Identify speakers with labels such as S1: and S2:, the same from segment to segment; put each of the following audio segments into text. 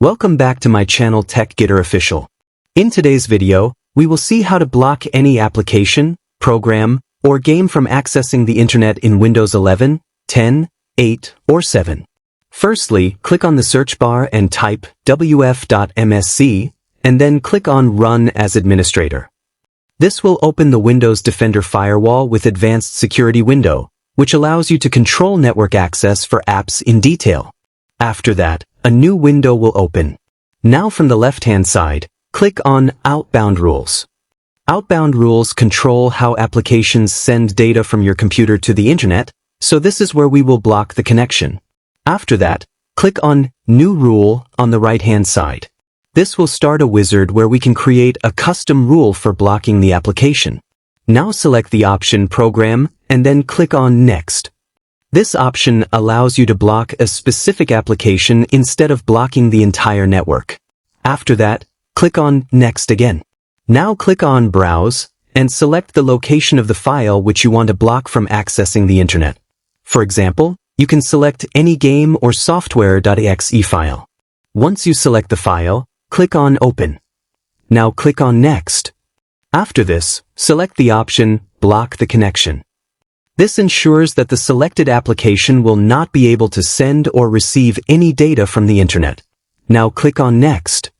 S1: Welcome back to my channel TechGetter Official. In today's video, we will see how to block any application, program, or game from accessing the internet in Windows 11, 10, 8, or 7. Firstly, click on the search bar and type wf.msc, and then click on Run as Administrator. This will open the Windows Defender Firewall with Advanced Security window, which allows you to control network access for apps in detail. After that, a new window will open. Now from the left-hand side, click on Outbound Rules. Outbound rules control how applications send data from your computer to the internet, so this is where we will block the connection. After that, click on New Rule on the right-hand side. This will start a wizard where we can create a custom rule for blocking the application. Now select the option Program and then click on Next. This option allows you to block a specific application instead of blocking the entire network. After that, click on Next again. Now click on Browse and select the location of the file which you want to block from accessing the internet. For example, you can select any game or software.exe file. Once you select the file, click on Open. Now click on Next. After this, select the option Block the Connection. This ensures that the selected application will not be able to send or receive any data from the internet. Now click on Next.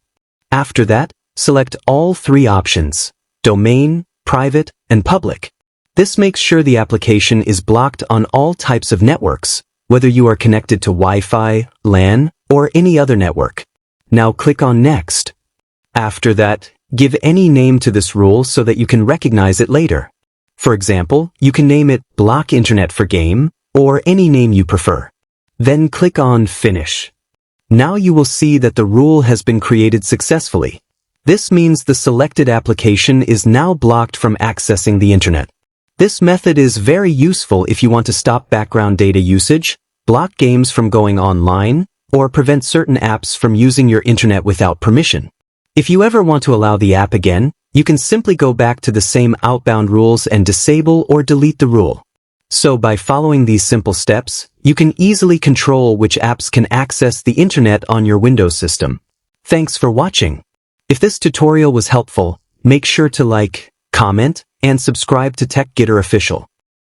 S1: After that, select all three options: Domain, Private, and Public. This makes sure the application is blocked on all types of networks, whether you are connected to Wi-Fi, LAN, or any other network. Now click on Next. After that, give any name to this rule so that you can recognize it later. For example, you can name it Block Internet for Game, or any name you prefer. Then click on Finish. Now you will see that the rule has been created successfully. This means the selected application is now blocked from accessing the internet. This method is very useful if you want to stop background data usage, block games from going online, or prevent certain apps from using your internet without permission. If you ever want to allow the app again, you can simply go back to the same outbound rules and disable or delete the rule. So by following these simple steps, you can easily control which apps can access the internet on your Windows system. Thanks for watching. If this tutorial was helpful, make sure to like, comment, and subscribe to TechGetter Official.